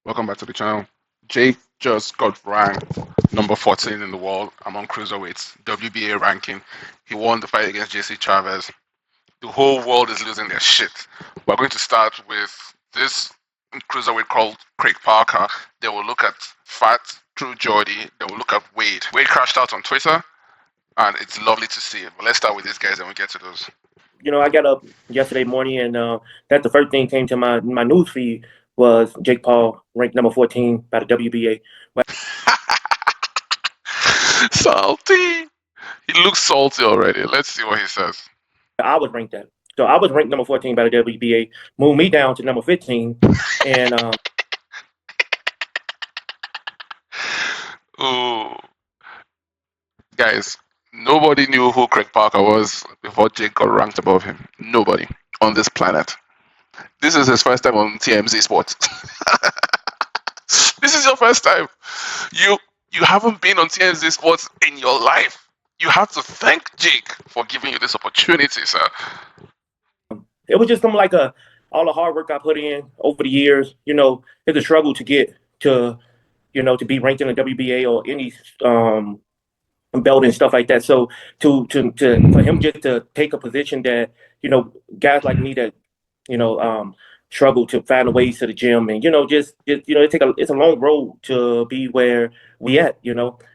Welcome back to the channel. Jake just got ranked number 14 in the world among cruiserweights, WBA ranking. He won the fight against JC Chavez. The whole world is losing their shit. We're going to start with this cruiserweight called Craig Parker. They will look at Fat, True Jordy. They will look at Wade. Wade crashed out on Twitter, and it's lovely to see it. But let's start with these guys and we get to those. I got up yesterday morning, and that's the first thing came to my news feed was Jake Paul ranked number 14 by the WBA. Salty. He looks salty already. Let's see what he says. I was ranked that. So I was ranked number 14 by the WBA, moved me down to number 15, and Ooh. Guys, nobody knew who Craig Parker was before Jake got ranked above him. Nobody on this planet. This is his first time on TMZ Sports. This is your first time. You haven't been on TMZ Sports in your life. You have to thank Jake for giving you this opportunity, sir. It was just all the hard work I put in over the years. It's a struggle to get to be ranked in the WBA or any belt and stuff like that. So for him just to take a position that guys like me that struggle to find ways to the gym, and it's a long road to be where we at.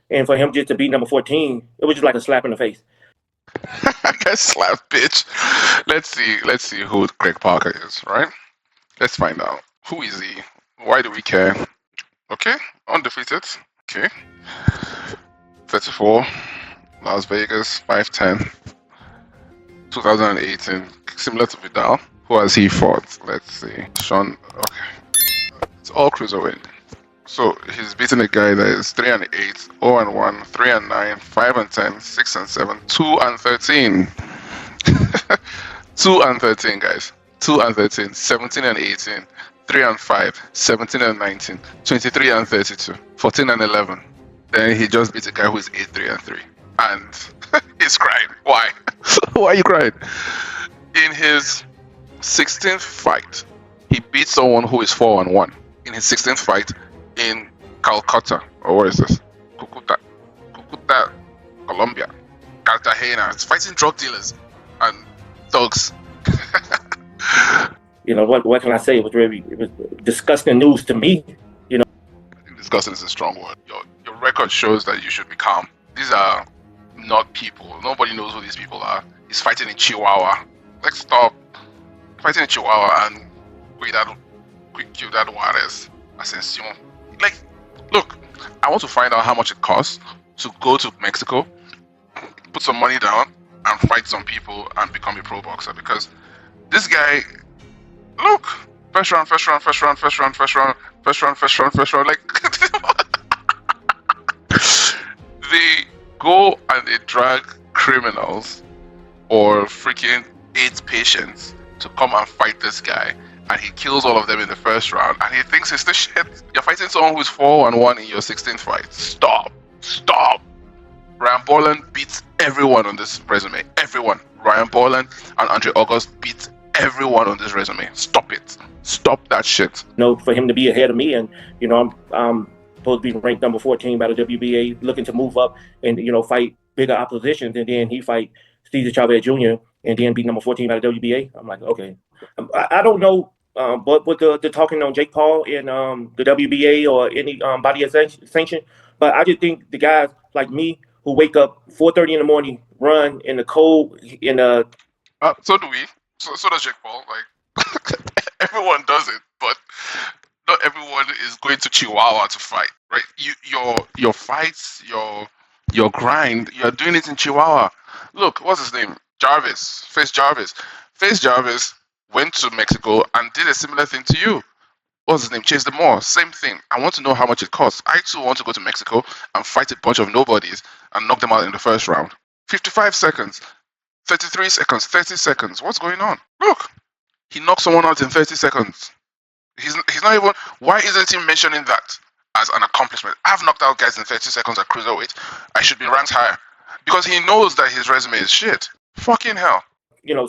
And for him just to be number 14, it was just like a slap in the face. Get slapped, bitch. Let's see who Craig Parker is, right? Let's find out. Who is he? Why do we care? Okay, undefeated. Okay. 34, Las Vegas, 5'10", 2018, similar to Vidal. Who has he fought? Let's see. Sean, okay. It's all cruiserweight. So he's beaten a guy that is 3-8, 0-1, 3-9, 5-10, 6-7, 2-13. 2-13, guys. 2-13, 17-18, 3-5, 17-19, 23-32, 14-11. Then he just beat a guy who is 8-3-3. And he's crying. Why? Why are you crying? In his 16th fight, he beat someone who is 4-1. In his 16th fight in Calcutta, or where is this? Cucuta, Colombia. Cartagena. It's fighting drug dealers and thugs. What can I say? It was disgusting news to me. Disgusting is a strong word. Your record shows that you should be calm. These are not people. Nobody knows who these people are. He's fighting in Chihuahua. Let's stop fighting in Chihuahua and Ciudad Juarez, Ascension. Like, look, I want to find out how much it costs to go to Mexico, put some money down, and fight some people and become a pro boxer. Because this guy, look, first round. Like, they go and they drag criminals or freaking AIDS patients to come and fight this guy, and he kills all of them in the first round, and he thinks it's the shit. You're fighting someone who's 4-1 in your 16th fight. Stop. Ryan Borland beats everyone on this resume. Everyone. Ryan Borland and Andre August beat everyone on this resume. Stop it. Stop that shit. For him to be ahead of me, and I'm supposed to be ranked number 14 by the WBA, looking to move up and fight bigger oppositions, and then he fight Cesar Chavez Jr. and then be number 14 by the WBA. I'm like, okay. I don't know what the talking on Jake Paul and the WBA or any body of sanction, but I just think the guys like me who wake up 4:30 in the morning, run in the cold, so do we. So does Jake Paul. Like, everyone does it, but not everyone is going to Chihuahua to fight, right? Your fights, your grind, you're doing it in Chihuahua. Look, what's his name? Face Jarvis went to Mexico and did a similar thing to you. What's his name? Chase the Moore. Same thing. I want to know how much it costs. I too want to go to Mexico and fight a bunch of nobodies and knock them out in the first round. 55 seconds, 33 seconds, 30 seconds. What's going on? Look, he knocked someone out in 30 seconds. He's not even. Why isn't he mentioning that as an accomplishment? I've knocked out guys in 30 seconds at cruiserweight. I should be ranked higher because he knows that his resume is shit. Fucking hell.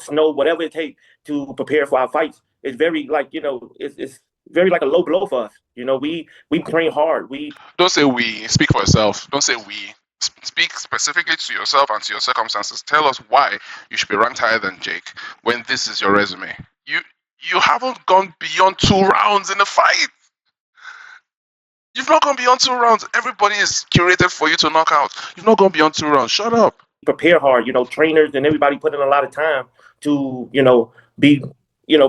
Snow, whatever it takes to prepare for our fights. It's very it's very like a low blow for us. We train hard. Don't say we. Speak for yourself. Don't say we. Speak specifically to yourself and to your circumstances. Tell us why you should be ranked higher than Jake when this is your resume. You haven't gone beyond 2 rounds in a fight. You've not gone beyond 2 rounds. Everybody is curated for you to knock out. You've not gone beyond 2 rounds. Shut up. Prepare hard. Trainers and everybody put in a lot of time to be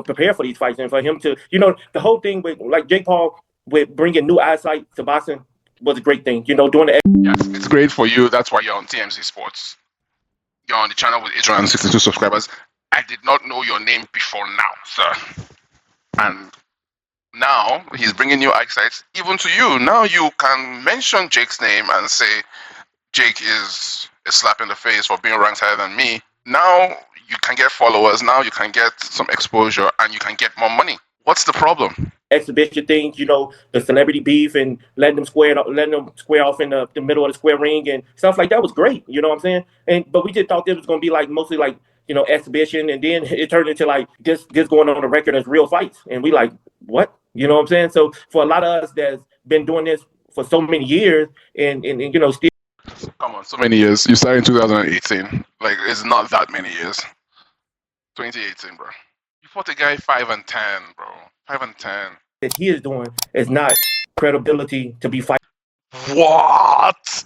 prepare for these fights, and for him to the whole thing with like Jake Paul with bringing new eyesight to boxing was a great thing. Doing the Yes, it's great for you. That's why you're on TMZ Sports. You're on the channel with 862 subscribers. I did not know your name before now, sir. And now he's bringing new eyesight even to you. Now you can mention Jake's name and say Jake is a slap in the face for being ranked higher than me. Now you can get followers. Now you can get some exposure and you can get more money. What's the problem? exhibition things, the celebrity beef and letting them square off in the middle of the square ring and stuff like that was great. You know what I'm saying? But we just thought it was going to be like mostly like exhibition, and then it turned into like this going on the record as real fights, and we like what? You know what I'm saying? So for a lot of us that's been doing this for so many years and still. Come on, so many years. You started in 2018. Like, it's not that many years. 2018, bro. You fought a guy 5-10, bro. 5-10. That he is doing is not credibility to be fighting. What?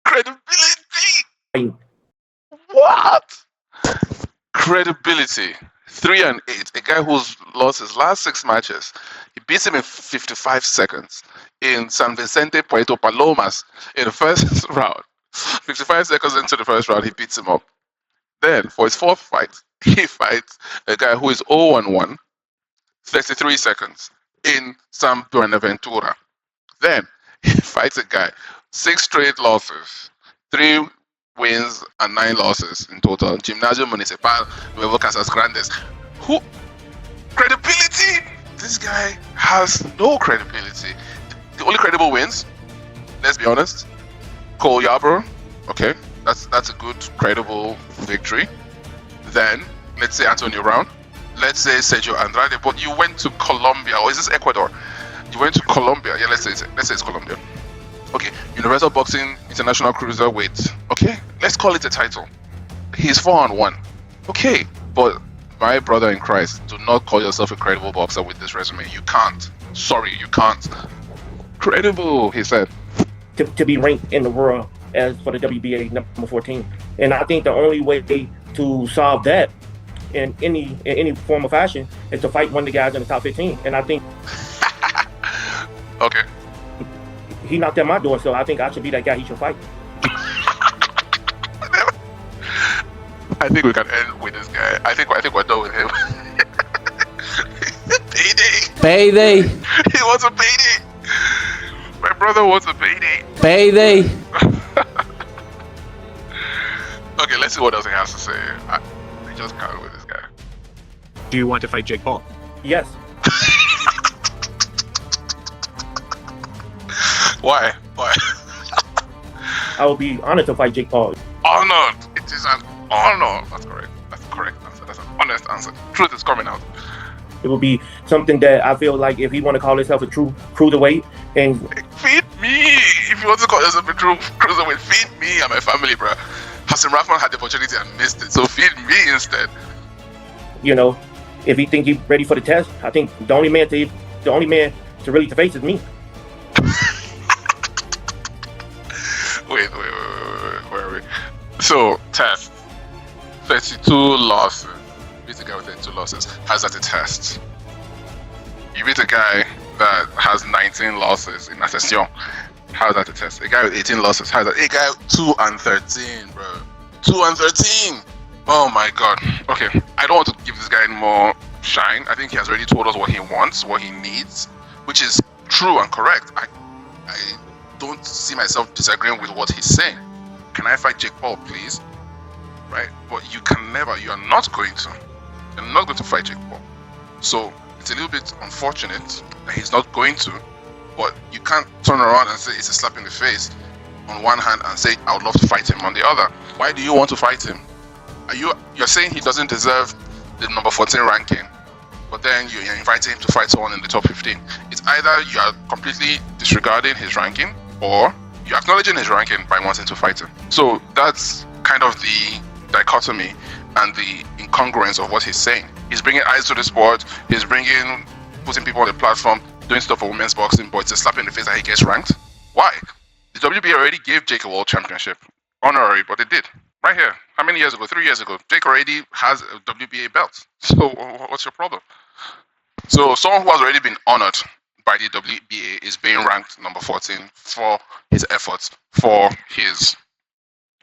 Credibility? What? Credibility. 3-8. A guy who's lost his last 6 matches. He beats him in 55 seconds in San Vicente, Puerto Palomas in the first round. 55 seconds into the first round, he beats him up. Then, for his 4th fight, he fights a guy who is 0-1, 33 seconds in San Buenaventura. Then, he fights a guy, 6 straight losses, 3 wins and 9 losses in total. Gimnasio Municipal Nuevo Casas Grandes. Who? Credibility? This guy has no credibility. The only credible wins, let's be honest, Cole Yarborough. Okay, that's a good, credible victory. Then, let's say Antonio Brown. Let's say Sergio Andrade. But you went to Colombia, or is this Ecuador? You went to Colombia. Yeah, let's say it's Colombia. Okay, Universal Boxing International Cruiserweight. Okay, let's call it a title. He's 4-1. Okay, but my brother in Christ, do not call yourself a credible boxer with this resume. You can't. Sorry, you can't. Credible, he said. To be ranked in the world as for the WBA number 14. And I think the only way to solve that in any form of fashion is to fight one of the guys in the top 15. And I think okay. He knocked at my door, so I think I should be that guy he should fight. I think we can end with this guy. I think we're done with him. Payday. He wants a payday. My brother wants a payday. Payday. Okay, let's see what else he has to say. I just can't with this guy. Do you want to fight Jake Paul? Yes. Why? I would be honored to fight Jake Paul. Honored. It is an honor. That's correct. That's the correct answer. That's an honest answer. Truth is coming out. It would be something that I feel like if he want to call himself a true cruiserweight and feed me. If you want to call yourself a true cruiserweight, feed me and my family, bro. Hassan Rahman had the opportunity and missed it, so feed me instead. If he think he's ready for the test, I think the only man to really to face is me. Wait. So, test. 32 losses. Beat a guy with 32 losses. How's that a test? You beat a guy that has 19 losses in Ascension. How's that a test? A guy with 18 losses. How's that? A guy 2-13, bro. 2-13. Oh my god. Okay. I don't want to give this guy any more shine. I think he has already told us what he wants, what he needs, which is true and correct. I don't see myself disagreeing with what he's saying. Can I fight Jake Paul, please? Right? But you are not going to. You're not going to fight Jake Paul. So it's a little bit unfortunate that he's not going to, but you can't turn around and say it's a slap in the face on one hand and say I would love to fight him on the other. Why do you want to fight him? You're saying he doesn't deserve the number 14 ranking, but then you're inviting him to fight someone in the top 15. It's either you are completely disregarding his ranking, or you're acknowledging his ranking by wanting to fight him. So that's kind of the dichotomy and the incongruence of what he's saying. He's bringing eyes to the sport, he's putting people on the platform, doing stuff for women's boxing, but it's a slap in the face that he gets ranked. Why? The WBA already gave Jake a world championship. Honorary, but they did. Right here. How many years ago? 3 years ago. Jake already has a WBA belt. So what's your problem? So someone who has already been honored by the WBA is being ranked number 14 for his efforts, for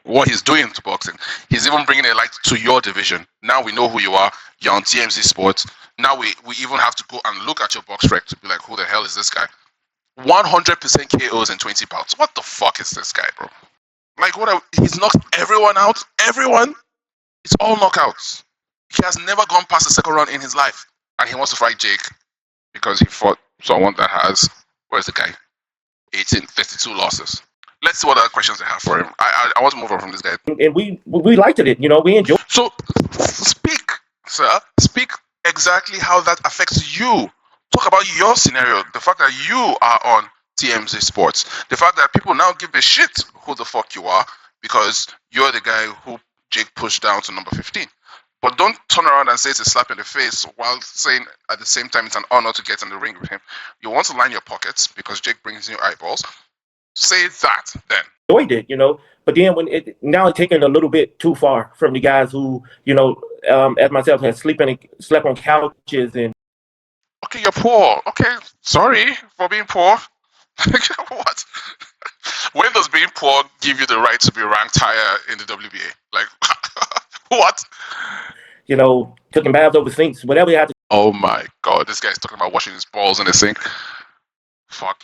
what he's doing to boxing. He's even bringing a light to your division. Now we know who you are. You're on TMZ Sports. Now we even have to go and look at your box rec to be like, who the hell is this guy? 100% KOs in 20 bouts. What the fuck is this guy, bro? Like, he's knocked everyone out. Everyone. It's all knockouts. He has never gone past the second round in his life. And he wants to fight Jake because he fought someone that has, where's the guy? 32 losses. Let's see what other questions they have for him. I want to move on from this guy. And we liked it. We enjoyed it. So, speak, sir. Speak exactly how that affects you. Talk about your scenario. The fact that you are on TMZ Sports. The fact that people now give a shit who the fuck you are because you're the guy who Jake pushed down to number 15. But don't turn around and say it's a slap in the face while saying at the same time it's an honor to get in the ring with him. You want to line your pockets because Jake brings you eyeballs. Say that then. Enjoyed it, but then when it's taken a little bit too far from the guys who, as myself, have slept on couches and. Okay, you're poor. Okay, sorry for being poor. What? When does being poor give you the right to be ranked higher in the WBA? Like, what? Cooking baths over sinks, whatever you have to. Oh my God, this guy's talking about washing his balls in the sink. Fuck,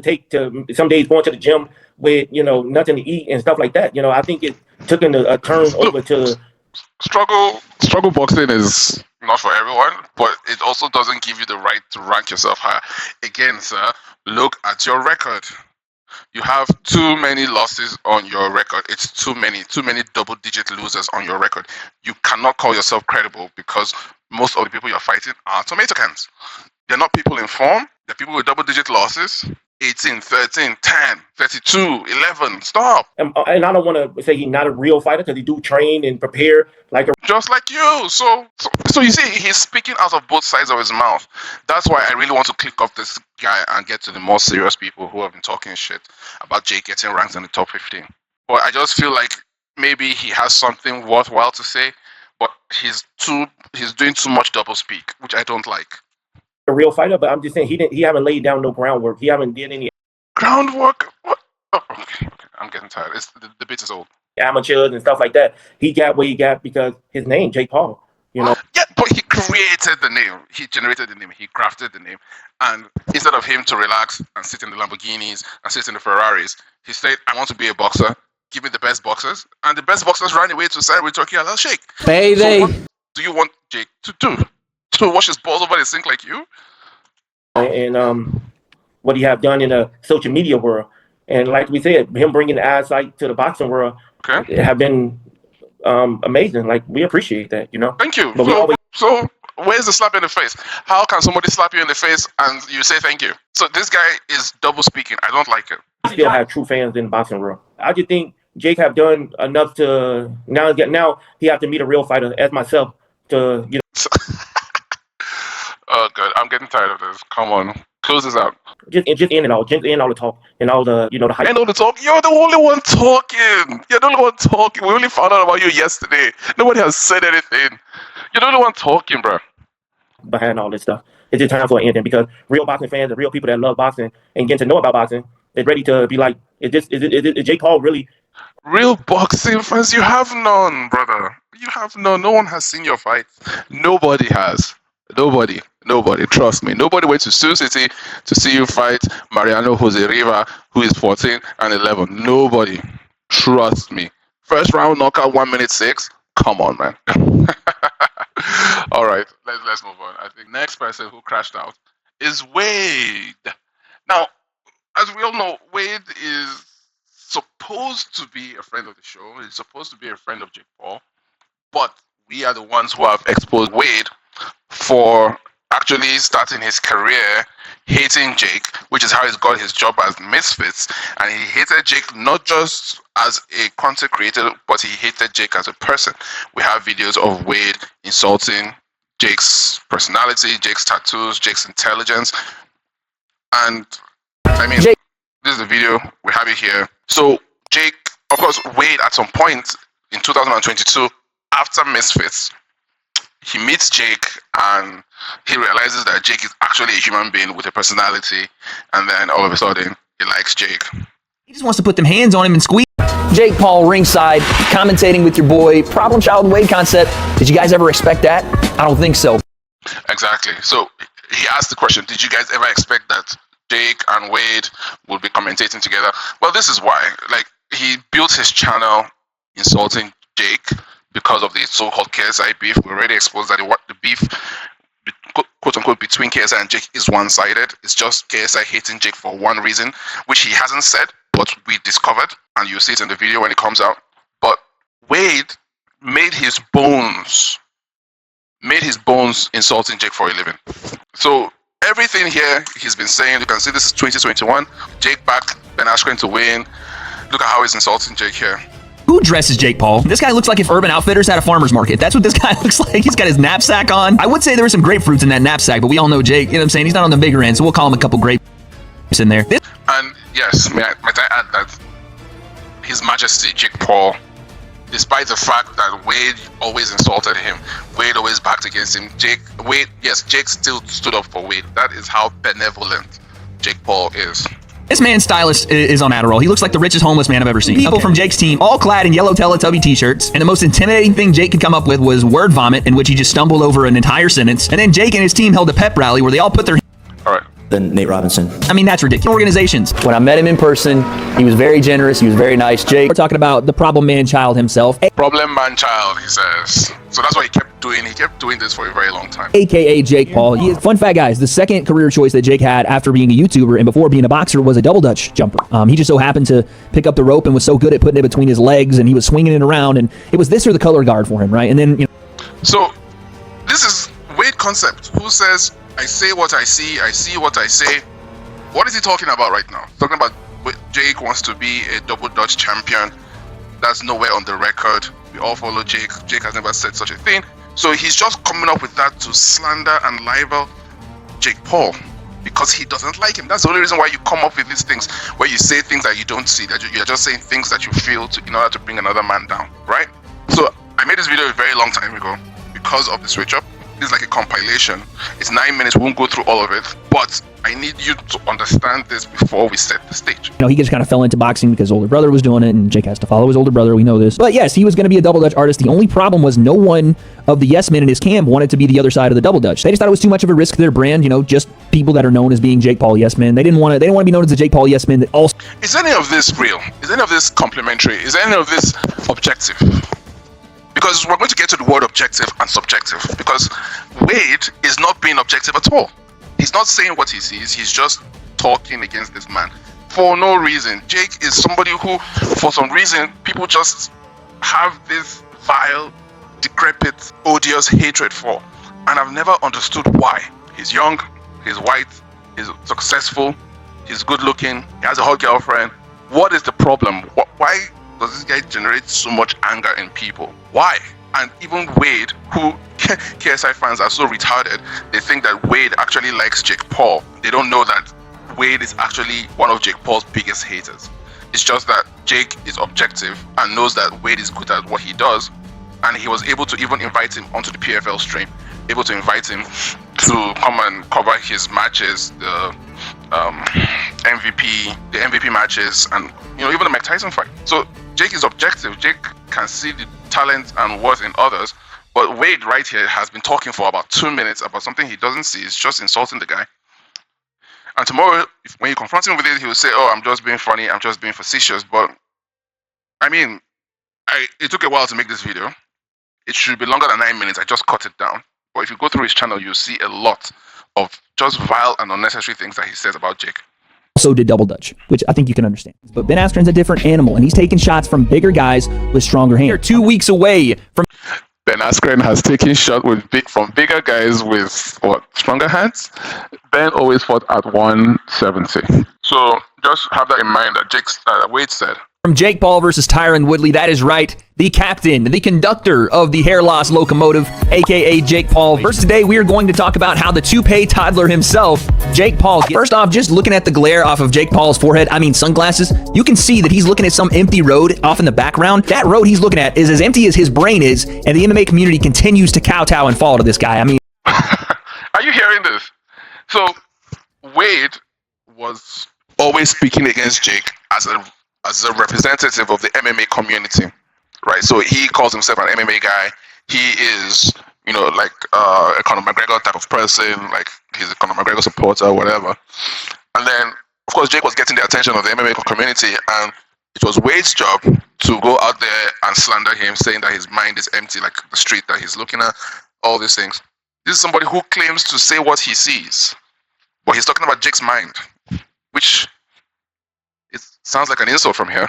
Take to some days going to the gym with nothing to eat and stuff like that. I think it took a turn over to struggle boxing is not for everyone, but it also doesn't give you the right to rank yourself higher. Again, sir, look at your record. You have too many losses on your record. It's too many double-digit losers on your record. You cannot call yourself credible because most of the people you're fighting are tomato cans. They're not people in form. They're people with double-digit losses. 18, 13, 10, 32, 11. Stop. And I don't want to say he's not a real fighter because he do train and prepare just like you. So you see, he's speaking out of both sides of his mouth. That's why I really want to click off this guy and get to the more serious people who have been talking shit about Jake getting ranked in the top 15. But I just feel like maybe he has something worthwhile to say, but he's doing too much double speak, which I don't like. A real fighter, but I'm just saying he haven't laid down no groundwork. He haven't did any groundwork. What? Oh, okay. I'm getting tired. The bit is old. Amateurs and stuff like that. He got what he got because his name, Jake Paul. Yeah, but he created the name. He generated the name. He crafted the name. And instead of him to relax and sit in the Lamborghinis and sit in the Ferraris, he said, "I want to be a boxer. Give me the best boxers." And the best boxers ran away to sign with Turkey Al Sheikh. Payday. So what do you want Jake to do? To wash his balls over the sink like you? And what he have done in the social media world. And like we said, him bringing the eyesight to the boxing world have been amazing. Like, we appreciate that, Thank you. But so where's the slap in the face? How can somebody slap you in the face and you say thank you? So this guy is double speaking. I don't like it. Still have true fans in the boxing world. I just think Jake have done enough to now he have to meet a real fighter as myself to Oh God, I'm getting tired of this. Come on, close this out. Just end all the talk and all the the hype. End all the talk. You're the only one talking. You're the only one talking. We only found out about you yesterday. Nobody has said anything. You're the only one talking, bro. Behind all this stuff, it's just time for an ending because real boxing fans, the real people that love boxing and getting to know about boxing, they're ready to be like, is Jake Paul really? Real boxing fans, you have none, brother. You have none. No one has seen your fight. Nobody has. Nobody. Trust me. Nobody went to Sioux City to see you fight Mariano Jose Riva, who is 14 and 11. Nobody. Trust me. First round knockout, 1 minute 6. Come on, man. All right, let's move on. I think next person who crashed out is Wade. Now, as we all know, Wade is supposed to be a friend of the show. He's supposed to be a friend of Jake Paul, but we are the ones who have exposed Wade for actually starting his career hating Jake, which is how he's got his job as Misfits. And he hated Jake not just as a content creator, but he hated Jake as a person. We have videos of Wade insulting Jake's personality, Jake's tattoos, Jake's intelligence. And I mean, Jake. This is the video. We have it here. So Jake, of course, Wade at some point in 2022, after Misfits, he meets Jake and he realizes that Jake is actually a human being with a personality. And then all of a sudden, he likes Jake. He just wants to put them hands on him and squeeze. Jake Paul ringside, commentating with your boy, problem child Wade concept. Did you guys ever expect that? I don't think so. Exactly. So he asked the question, did you guys ever expect that Jake and Wade would be commentating together? Well, this is why. Like, he built his channel insulting Jake because of the so-called KSI beef. We already exposed that the beef, quote-unquote, between KSI and Jake is one-sided. It's just KSI hating Jake for one reason, which he hasn't said, but we discovered, and you'll see it in the video when it comes out. But Wade made his bones insulting Jake for a living. So everything here he's been saying, you can see this is 2021. Jake back, Ben Askren to win. Look at how he's insulting Jake here. Who dresses Jake Paul? This guy looks like if Urban Outfitters had a farmer's market. That's what this guy looks like. He's got his knapsack on. I would say there were some grapefruits in that knapsack, but we all know Jake, you know what I'm saying? He's not on the bigger end, so we'll call him a couple grapes in there. And yes, might I add that His Majesty Jake Paul, despite the fact that Wade always insulted him, Wade always backed against him, Jake still stood up for Wade. That is how benevolent Jake Paul is. This man's stylist is on Adderall. He looks like the richest homeless man I've ever seen. People from Jake's team, all clad in yellow Teletubby t-shirts, and the most intimidating thing Jake could come up with was word vomit, in which he just stumbled over an entire sentence. And then Jake and his team held a pep rally where they all put their... All right. Than Nate Robinson. I mean, that's ridiculous. Organizations. When I met him in person, he was very generous. He was very nice. Jake, we're talking about the problem man child himself. Problem man child, he says. So that's what he kept doing. He kept doing this for a very long time. AKA Jake Paul. Fun fact, guys, the second career choice that Jake had after being a YouTuber and before being a boxer was a double Dutch jumper. He just so happened to pick up the rope and was so good at putting it between his legs, and he was swinging it around, and it was this or the color guard for him, right? And then, you know. So this is Wade concept. Who says, I say what I see what I say. What is he talking about right now? Talking about Jake wants to be a double Dutch champion. That's nowhere on the record. We all follow Jake. Jake has never said such a thing. So he's just coming up with that to slander and libel Jake Paul because he doesn't like him. That's the only reason why you come up with these things, where you say things that you don't see, that you're just saying things that you feel in order to bring another man down, right? So I made this video a very long time ago because of the switch up. This is like a compilation. It's 9 minutes. We won't go through all of it, but I need you to understand this before we set the stage. You know, he just kind of fell into boxing because his older brother was doing it, and Jake has to follow his older brother. We know this. But yes, he was going to be a double Dutch artist. The only problem was no one of the yes men in his camp wanted to be the other side of the double Dutch. They just thought it was too much of a risk to their brand. You know, just people that are known as being Jake Paul yes men. They didn't want to be known as the Jake Paul yes men that also. Is any of this real? Is any of this complimentary? Is any of this objective? Because we're going to get to the word objective and subjective, because Wade is not being objective at all. He's not saying what he sees. He's just talking against this man for no reason. Jake is somebody who, for some reason, people just have this vile, decrepit, odious hatred for. And I've never understood why. He's young, he's white, he's successful, he's good looking, he has a hot girlfriend. What is the problem? Why does this guy generate so much anger in people? Why? And even Wade, who KSI fans are so retarded, they think that Wade actually likes Jake Paul. They don't know that Wade is actually one of Jake Paul's biggest haters. It's just that Jake is objective and knows that Wade is good at what he does, and he was able to even invite him onto the PFL stream, able to invite him to come and cover his matches, the MVP matches, and even the Mike Tyson fight. So Jake is objective. Jake can see the talent and worth in others, but Wade right here has been talking for about 2 minutes about something he doesn't see. He's just insulting the guy. And tomorrow, when you confront him with it, he will say, "Oh, I'm just being funny. I'm just being facetious." But I mean, it took a while to make this video. It should be longer than 9 minutes. I just cut it down. But if you go through his channel, you'll see a lot of just vile and unnecessary things that he says about Jake. Also did double Dutch, which I think you can understand. But Ben Askren's a different animal, and he's taking shots from bigger guys with stronger hands. They're 2 weeks away from... Ben Askren has taken shots from bigger guys with stronger hands. Ben always fought at 170. So just have that in mind that Wade said. From Jake Paul versus Tyron Woodley, that is right. The captain, the conductor of the hair loss locomotive, aka Jake Paul. First today, we are going to talk about how the toupee toddler himself, Jake Paul. First off, just looking at the glare off of Jake Paul's forehead, sunglasses, you can see that he's looking at some empty road off in the background. That road he's looking at is as empty as his brain is, and the MMA community continues to kowtow and fall to this guy. Are you hearing this? So, Wade was always speaking against Jake as a representative of the MMA community, right? So he calls himself an MMA guy. He is, like a Conor McGregor type of person, like he's a Conor McGregor supporter, whatever. And then, of course, Jake was getting the attention of the MMA community, and it was Wade's job to go out there and slander him, saying that his mind is empty, like the street that he's looking at, all these things. This is somebody who claims to say what he sees, but he's talking about Jake's mind, which it sounds like an insult from here.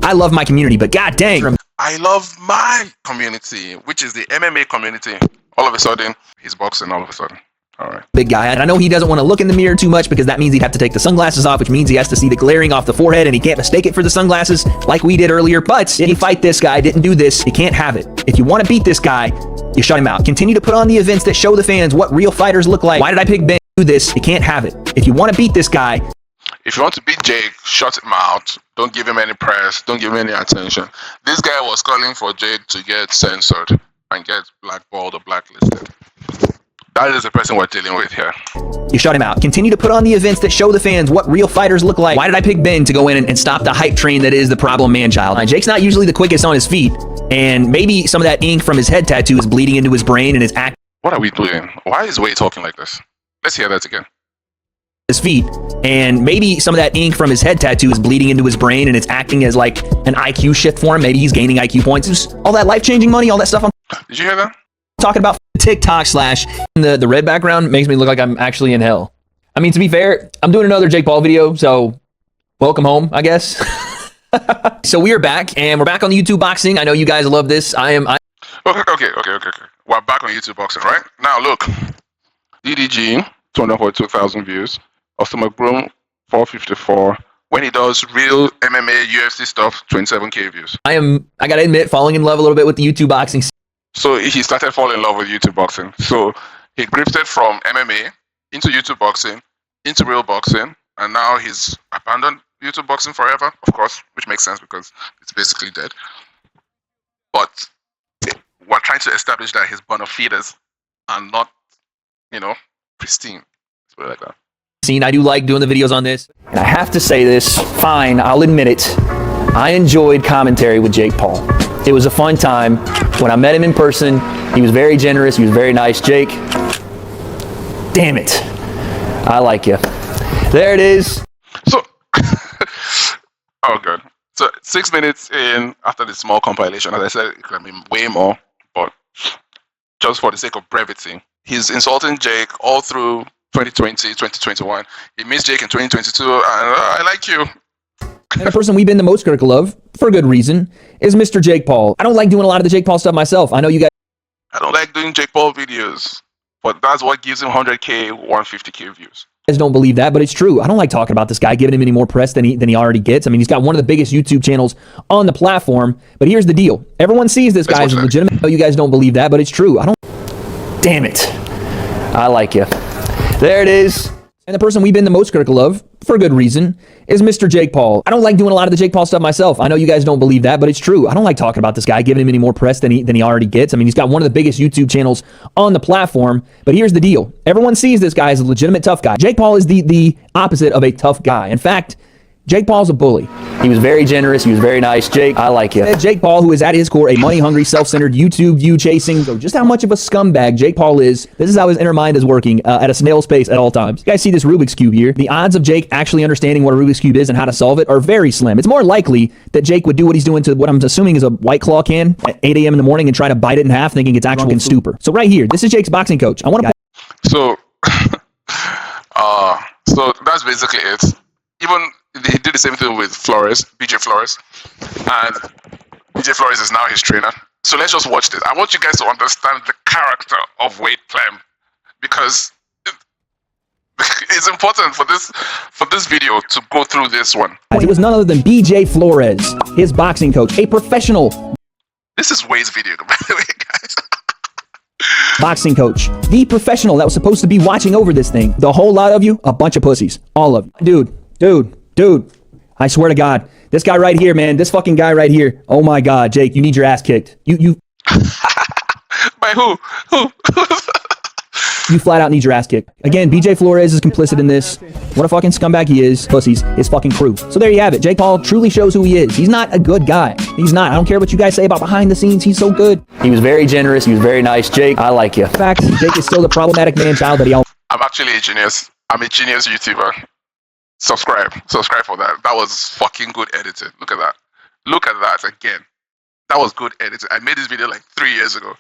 I love my community, but god dang. I love my community, which is the MMA community. All of a sudden, he's boxing all of a sudden. All right. Big guy. And I know he doesn't want to look in the mirror too much because that means he'd have to take the sunglasses off, which means he has to see the glaring off the forehead and he can't mistake it for the sunglasses like we did earlier. But didn't fight this guy, didn't do this. You can't have it. If you want to beat this guy, you shut him out. Continue to put on the events that show the fans what real fighters look like. Why did I pick Ben to do this? You can't have it. If you want to beat this guy, if you want to beat Jake, shut him out. Don't give him any press. Don't give him any attention. This guy was calling for Jake to get censored and get blackballed or blacklisted. That is the person we're dealing with here. You shut him out. Continue to put on the events that show the fans what real fighters look like. Why did I pick Ben to go in and stop the hype train that is the problem man-child? Jake's not usually the quickest on his feet, and maybe some of that ink from his head tattoo is bleeding into his brain and is acting. What are we doing? Why is Wade talking like this? Let's hear that again. His feet, and maybe some of that ink from his head tattoo is bleeding into his brain and it's acting as like an IQ shift for him. Maybe he's gaining IQ points. Just all that life-changing money, all that stuff. Did you hear that? Talking about TikTok slash the red background makes me look like I'm actually in hell. To be fair, I'm doing another Jake Paul video, so welcome home, I guess. So we are back, and we're back on YouTube boxing. I know you guys love this. Okay. We're back on YouTube boxing, right? Now look, DDG 242,000 views. Austin McBroom 454. When he does real MMA UFC stuff, 27k views. I gotta admit, falling in love a little bit with the YouTube boxing. So he started falling in love with YouTube boxing. So he drifted from MMA into YouTube boxing, into real boxing, and now he's abandoned YouTube boxing forever, of course, which makes sense because it's basically dead. But we're trying to establish that his bona fides are not, pristine. Let's put it like that. I do like doing the videos on this. And I have to say this, fine, I'll admit it. I enjoyed commentary with Jake Paul. It was a fun time. When I met him in person, he was very generous, he was very nice. Jake, damn it, I like you. There it is. So, oh good. So 6 minutes in, after the small compilation, as I said, it could have been way more, but just for the sake of brevity, he's insulting Jake all through 2020, 2021. He missed Jake in 2022, and I like you. And the person we've been the most critical of, for good reason, is Mr. Jake Paul. I don't like doing a lot of the Jake Paul stuff myself. I know you guys. I don't like doing Jake Paul videos, but that's what gives him 100k, 150k views. Guys don't believe that, but it's true. I don't like talking about this guy, giving him any more press than he already gets. He's got one of the biggest YouTube channels on the platform. But here's the deal: everyone sees this guy as legitimate. I know you guys don't believe that, but it's true. I don't. Damn it, I like you. There it is. And the person we've been the most critical of, for good reason, is Mr. Jake Paul. I don't like doing a lot of the Jake Paul stuff myself. I know you guys don't believe that, but it's true. I don't like talking about this guy, giving him any more press than he already gets. He's got one of the biggest YouTube channels on the platform. But here's the deal: everyone sees this guy as a legitimate tough guy. Jake Paul is the opposite of a tough guy. In fact, Jake Paul's a bully. He was very generous. He was very nice. Jake, I like you. Jake Paul, who is at his core a money-hungry, self-centered, YouTube view-chasing, so just how much of a scumbag Jake Paul is. This is how his inner mind is working at a snail's pace at all times. You guys see this Rubik's Cube here. The odds of Jake actually understanding what a Rubik's Cube is and how to solve it are very slim. It's more likely that Jake would do what he's doing to what I'm assuming is a White Claw can at 8 a.m. in the morning and try to bite it in half thinking it's actual stupor. So right here, this is Jake's boxing coach. I want to... So, so that's basically it. Even he did the same thing with Flores, BJ Flores, and BJ Flores is now his trainer. So let's just watch this. I want you guys to understand the character of WadePlem, because it's important for this video to go through this one. It was none other than BJ Flores, his boxing coach, a professional This is Wade's video, by the way, guys. boxing coach, the professional that was supposed to be watching over this thing. The whole lot of you, a bunch of pussies, all of you. Dude, I swear to God, this guy right here, man, this fucking guy right here. Oh my God, Jake, you need your ass kicked. You By who? You flat out need your ass kicked. Again, BJ Flores is complicit in this. What a fucking scumbag he is. Pussies, his fucking crew. So there you have it. Jake Paul truly shows who he is. He's not a good guy. He's not. I don't care what you guys say about behind the scenes. He's so good. He was very generous. He was very nice. Jake, I like you. In fact, Jake is still the problematic man-child that he always I'm actually a genius. I'm a genius YouTuber. Subscribe for that. That was fucking good editing. Look at that again. That was good editing. I made this video like 3 years ago.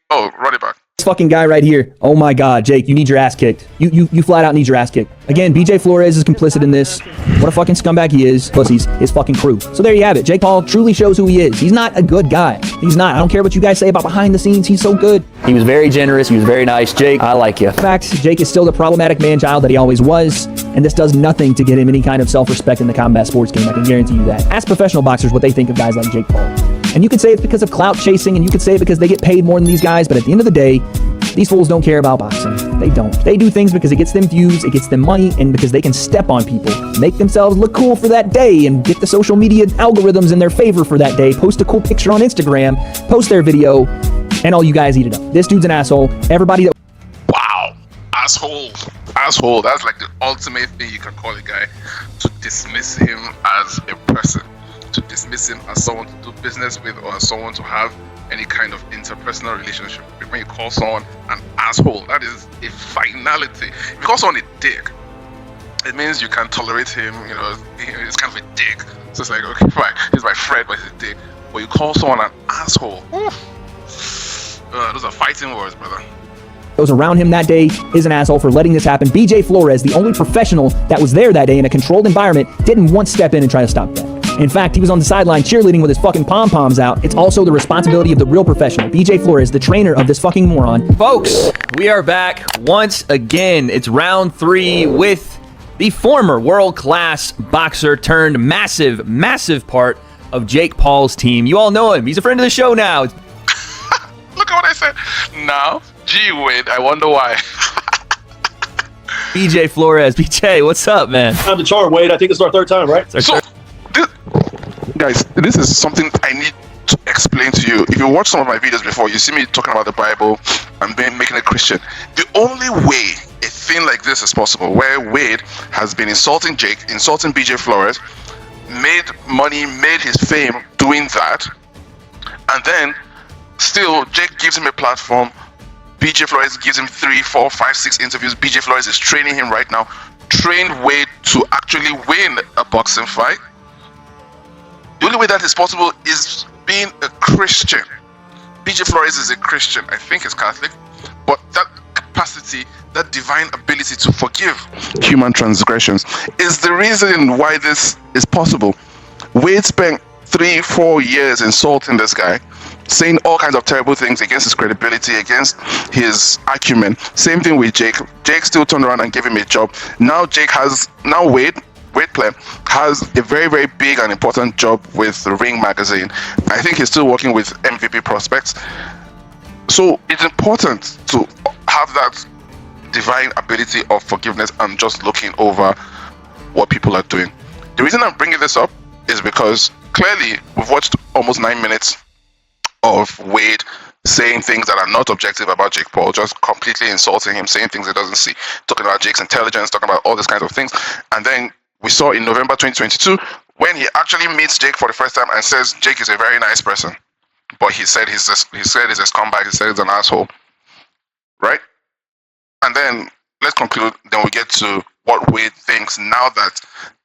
Run it back. This fucking guy right here. Oh my God, Jake, you need your ass kicked. You flat out need your ass kicked. Again, BJ Flores is complicit in this. What a fucking scumbag he is. Pussies, his fucking crew. So there you have it. Jake Paul truly shows who he is. He's not a good guy. He's not. I don't care what you guys say about behind the scenes. He's so good. He was very generous. He was very nice. Jake, I like you. In fact, Jake is still the problematic man-child that he always was, and this does nothing to get him any kind of self-respect in the combat sports game. I can guarantee you that. Ask professional boxers what they think of guys like Jake Paul. And you could say it's because of clout chasing, and you could say it because they get paid more than these guys, but at the end of the day, these fools don't care about boxing. They don't. They do things because it gets them views, it gets them money, and because they can step on people, make themselves look cool for that day, and get the social media algorithms in their favor for that day, post a cool picture on Instagram, post their video, and all you guys eat it up. This dude's an asshole. Everybody that... Wow. Asshole. That's like the ultimate thing you can call a guy, to dismiss him as a person, to dismiss him as someone to do business with, or as someone to have any kind of interpersonal relationship. When you call someone an asshole, that is a finality. If you call someone a dick, it means you can tolerate him. It's kind of a dick. So it's like, okay, fine, he's my friend, but he's a dick. But you call someone an asshole, those are fighting words, brother. Those around him that day is an asshole for letting this happen. BJ Flores, the only professional that was there that day in a controlled environment, didn't once step in and try to stop that. In fact, he was on the sideline cheerleading with his fucking pom-poms out. It's also the responsibility of the real professional, BJ Flores, the trainer of this fucking moron. Folks, we are back once again. It's round 3 with the former world-class boxer turned massive part of Jake Paul's team. You all know him. He's a friend of the show now. Look at what I said. Now, gee, Wade, I wonder why. BJ Flores. BJ, what's up, man? I'm the chart, Wade. I think it's our third time, right? Guys, this is something I need to explain to you. If you watch some of my videos before, you see me talking about the Bible and making a Christian. The only way a thing like this is possible, where Wade has been insulting Jake, insulting BJ Flores, made money, made his fame doing that, and then still Jake gives him a platform. BJ Flores gives him 3, 4, 5, 6 interviews. BJ Flores is training him right now. Trained Wade to actually win a boxing fight. The only way that is possible is being a Christian. BJ Flores is a Christian. I think he's Catholic. But that capacity, that divine ability to forgive human transgressions is the reason why this is possible. Wade spent 3, 4 years insulting this guy, saying all kinds of terrible things against his credibility, against his acumen. Same thing with Jake. Jake still turned around and gave him a job. Now WadePlem has a very, very big and important job with the Ring magazine. I think he's still working with MVP prospects. So it's important to have that divine ability of forgiveness and just looking over what people are doing. The reason I'm bringing this up is because clearly we've watched almost 9 minutes of Wade saying things that are not objective about Jake Paul, just completely insulting him, saying things he doesn't see, talking about Jake's intelligence, talking about all these kinds of things. And then we saw in November 2022 when he actually meets Jake for the first time and says Jake is a very nice person, but he said he's a scumbag, he said he's an asshole, right? And then let's conclude. Then we get to what Wade thinks now that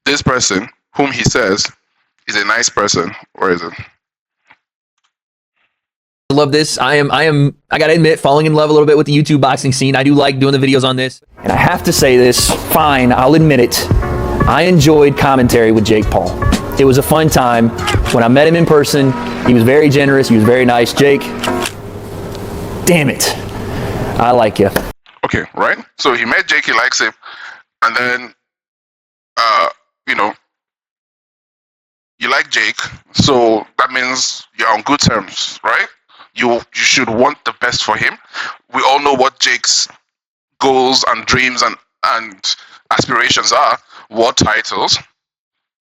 this person, whom he says is a nice person, where is it? I love this. I gotta admit, falling in love a little bit with the YouTube boxing scene. I do like doing the videos on this. And I have to say this, fine, I'll admit it. I enjoyed commentary with Jake Paul. It was a fun time When I met him in person, he was very generous. He was very nice. Jake, damn it. I like you. Okay, right? So he met Jake, he likes him, and then, you know, you like Jake, so that means you're on good terms, right? You should want the best for him. We all know what Jake's goals and dreams and aspirations are. World titles,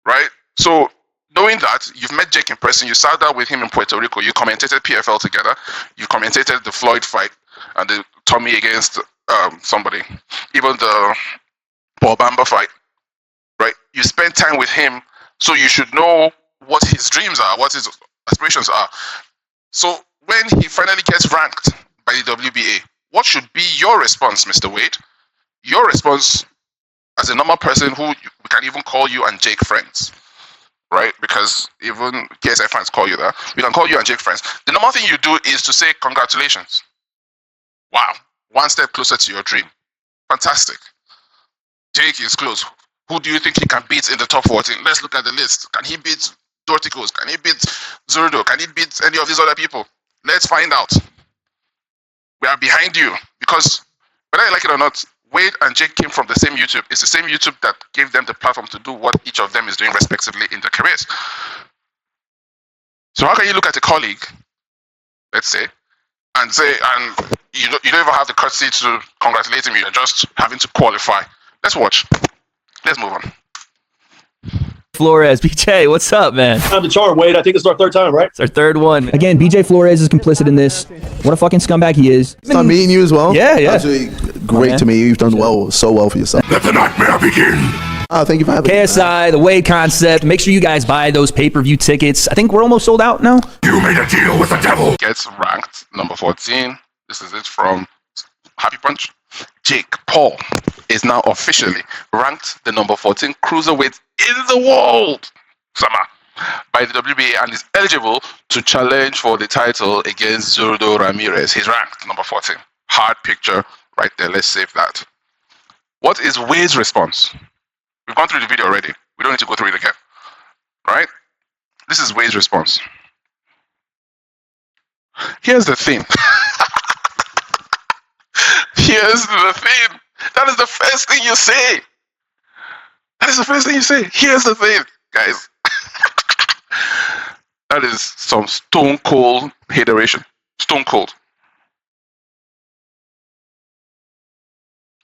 right? So knowing that, you've met Jake in person, you sat down with him in Puerto Rico, you commentated PFL together, you commentated the Floyd fight and the Tommy against somebody, even the Paul Bamba fight, right? You spend time with him, so you should know what his dreams are, what his aspirations are. So when he finally gets ranked by the WBA, what should be your response, Mr. Wade? Your response as a normal person who we can even call you and Jake friends, right? Because even KSI fans call you that. We can call you and Jake friends. The normal thing you do is to say congratulations. Wow, one step closer to your dream. Fantastic. Jake is close. Who do you think he can beat in the top 14? Let's look at the list. Can he beat Dorticos? Can he beat Zurdo? Can he beat any of these other people? Let's find out. We are behind you because whether you like it or not, Wade and Jake came from the same YouTube. It's the same YouTube that gave them the platform to do what each of them is doing respectively in their careers. So how can you look at a colleague, let's say, and say, and you don't even have the courtesy to congratulate him, you're just having to qualify. Let's watch. Let's move on. Flores, BJ, what's up, man? Time to charm, Wade. I think it's our third time, right? It's our third one. Again, BJ Flores is complicit in this. What a fucking scumbag he is. I'm meeting you as well. Yeah. Actually, great to meet you. You've done so well for yourself. Let the nightmare begin. Thank you for having me. KSI, the Wade concept. Make sure you guys buy those pay-per-view tickets. I think we're almost sold out now. You made a deal with the devil. Gets ranked number 14. This is it from Happy Punch. Jake Paul is now officially ranked the number 14 cruiserweight in the world by the WBA and is eligible to challenge for the title against Gilberto Ramirez. He's ranked number 14. Hard picture right there. Let's save that. What is Wade's response? We've gone through the video already. We don't need to go through it again. Right? This is Wade's response. Here's the thing. Here's the thing. That is the first thing you say. That is the first thing you say. Here's the thing, guys. That is some stone cold hateration. Stone cold.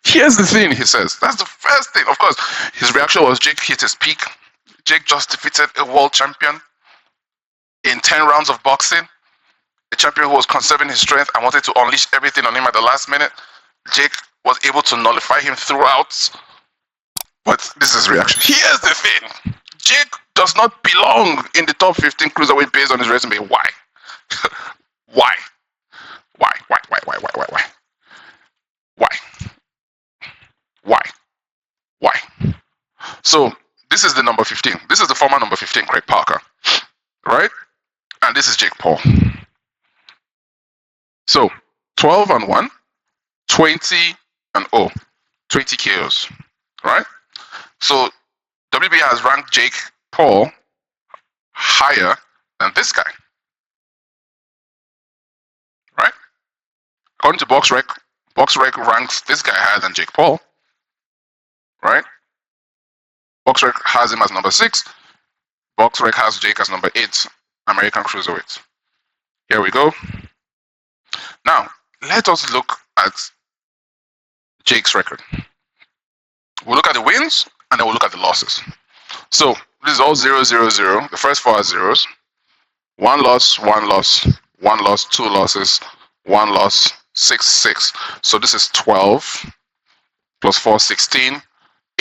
Here's the thing, he says. That's the first thing. Of course, his reaction was Jake hit his peak. Jake just defeated a world champion in 10 rounds of boxing. A champion who was conserving his strength and wanted to unleash everything on him at the last minute. Jake was able to nullify him throughout. But this is reaction. Here's the thing. Jake does not belong in the top 15 cruiserweight based on his resume. Why? Why? Why? So this is the number 15. This is the former number 15, Craig Parker. Right? And this is Jake Paul. So 12-1, 20-0, 20 KOs. Right? So WBA has ranked Jake Paul higher than this guy. Right? According to BoxRec ranks this guy higher than Jake Paul. Right? BoxRec has him as number 6. BoxRec has Jake as number 8, American cruiserweight. Here we go. Now, let us look at Jake's record. We'll look at the wins, and then we'll look at the losses. So, this is all 0-0-0. The first 4 are zeros. 1 loss, 1 loss, 1 loss, 2 losses, 1 loss, 6-6. So this is 12 plus 4, 16,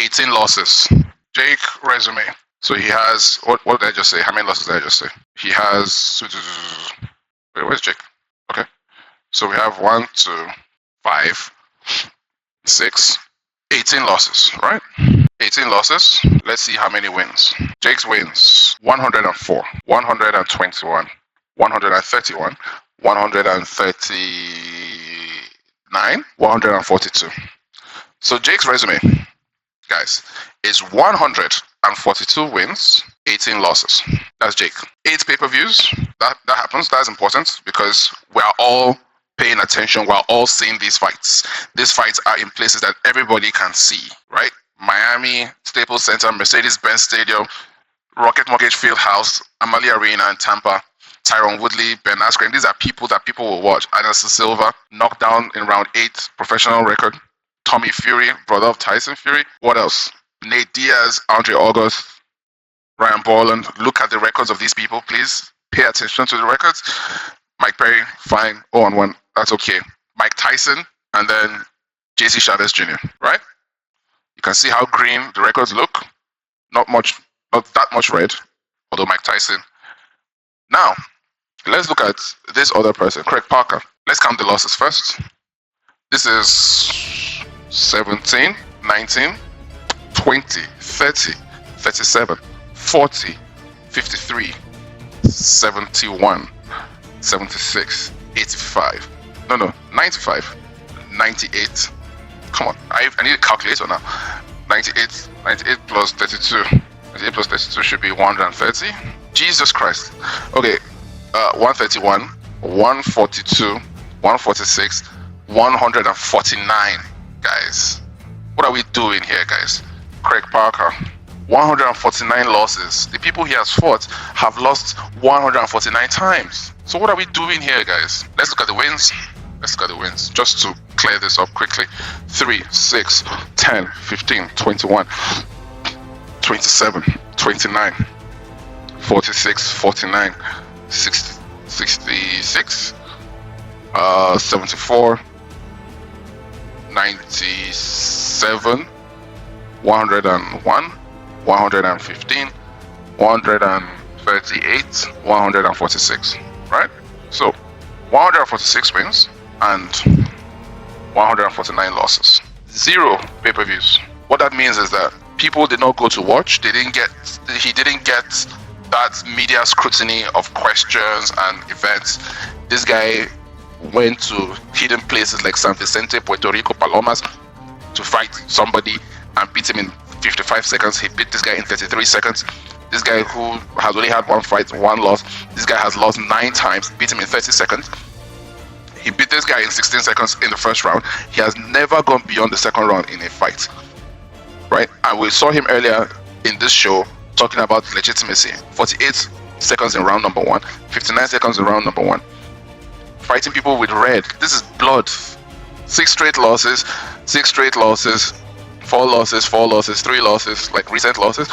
18 losses. Jake resume. So he has, what did I just say? How many losses did I just say? He has, wait, where's Jake? Okay. So we have 1, 2, 5, 6, 18 losses, right? 18 losses. Let's see how many wins. Jake's wins, 104, 121, 131, 139, 142. So Jake's resume, guys, is 142 wins, 18 losses. That's Jake. 8 pay-per-views. That happens. That's important because we are all paying attention. We're all seeing these fights. These fights are in places that everybody can see, right? Miami, Staples Center, Mercedes-Benz Stadium, Rocket Mortgage Fieldhouse, Amalie Arena in Tampa, Tyron Woodley, Ben Askren. These are people that people will watch. Anderson Silva, knocked down in round 8, professional record. Tommy Fury, brother of Tyson Fury. What else? Nate Diaz, Andre August, Ryan Borland. Look at the records of these people, please. Pay attention to the records. Mike Perry, fine, 0-1. That's okay. Mike Tyson, and then JC Chavez Jr., right? You can see how green the records look. Not that much red, although Mike Tyson. Now, let's look at this other person, Craig Parker. Let's count the losses first. This is 17, 19, 20, 30, 37, 40, 53, 71, 76, 85. No, 95, 98. Come on, I need a calculator now. 98 plus 32. 98 plus 32 should be 130. Jesus Christ. Okay, 131, 142, 146, 149, guys. What are we doing here, guys? Craig Parker, 149 losses. The people he has fought have lost 149 times. So what are we doing here, guys? Let's look at the wins. Just to clear this up quickly. 3, 6, 10, 15, 21, 27, 29, 46, 49, 60, 66, 74, 97, 101, 115, 138, 146, right? So 146 wins and 149 losses. 0 pay-per-views. What that means is that people did not go to watch. He didn't get that media scrutiny of questions and events. This guy went to hidden places like San Vicente, Puerto Rico, Palomas to fight somebody and beat him in 55 seconds. He beat this guy in 33 seconds. This guy who has only had 1 fight, 1 loss. This guy has lost 9 times, beat him in 30 seconds. He beat this guy in 16 seconds in the first round. He has never gone beyond the second round in a fight, right? And we saw him earlier in this show talking about legitimacy. 48 seconds in round number 1, 59 seconds in round number 1. Fighting people with red. This is blood. 6 straight losses, 6 straight losses, 4 losses, 4 losses, 3 losses, like recent losses.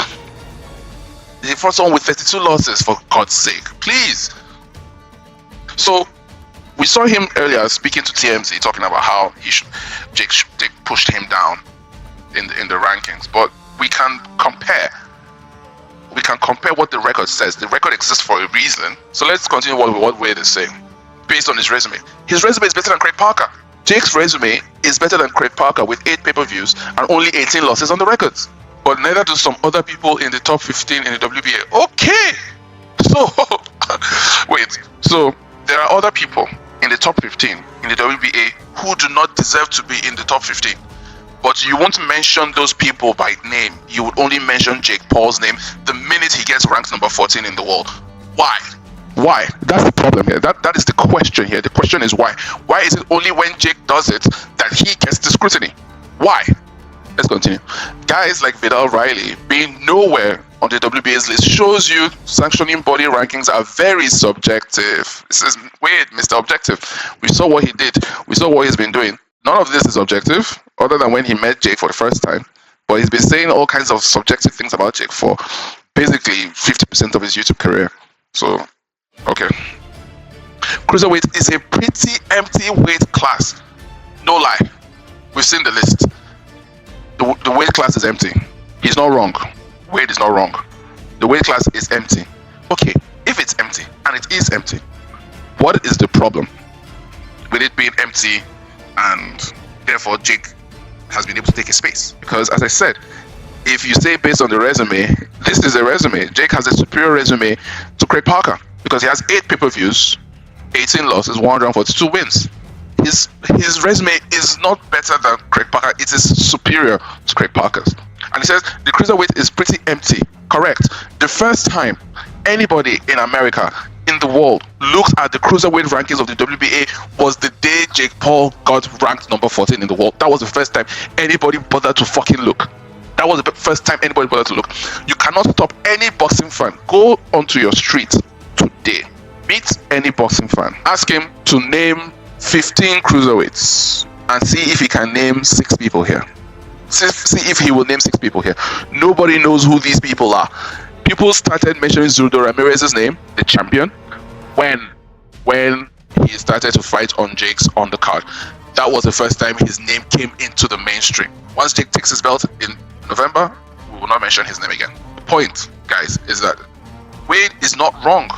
He fought someone with 32 losses, for God's sake. Please. So, we saw him earlier speaking to TMZ, talking about how Jake pushed him down in the rankings. But we can compare. We can compare what the record says. The record exists for a reason. So let's continue what Wade is saying. Based on his resume. His resume is better than Craig Parker. Jake's resume is better than Craig Parker with 8 pay-per-views and only 18 losses on the records. But neither do some other people in the top 15 in the WBA. Okay! So, wait. So, there are other people in the top 15 in the WBA who do not deserve to be in the top 15. But you won't mention those people by name. You would only mention Jake Paul's name the minute he gets ranked number 14 in the world. Why? Why? That's the problem here. That is the question here. The question is why. Why is it only when Jake does it that he gets the scrutiny? Why? Let's continue. Guys like Vidal Riley being nowhere on the WBA's list shows you sanctioning body rankings are very subjective. This is weird, Mr. Objective. We saw what he did. We saw what he's been doing. None of this is objective, other than when he met Jake for the first time. But he's been saying all kinds of subjective things about Jake for basically 50% of his YouTube career. So, okay. Cruiserweight is a pretty empty weight class. No lie. We've seen the list. The weight class is empty. He's not wrong. Wade is not wrong. The weight class is empty. Okay, if it's empty, and it is empty, what is the problem with it being empty and therefore Jake has been able to take his space? Because as I said, if you say based on the resume, this is a resume. Jake has a superior resume to Craig Parker because he has 8 pay-per-views, 18 losses, 142 wins. His resume is not better than Craig Parker. It is superior to Craig Parker's. And he says the cruiserweight is pretty empty. Correct. The first time anybody in America, in the world, looked at the cruiserweight rankings of the WBA was the day Jake Paul got ranked number 14 in the world. That was the first time anybody bothered to fucking look. That was the first time anybody bothered to look. You cannot stop any boxing fan. Go onto your street today. Meet any boxing fan. Ask him to name 15 cruiserweights and see if he can name 6 people here. See if he will name 6 people here. Nobody knows who these people are. People started mentioning Julio Ramirez's name, the champion, when he started to fight on Jake's undercard. That was the first time his name came into the mainstream. Once Jake takes his belt in November, we will not mention his name again. The point, guys, is that Wade is not wrong.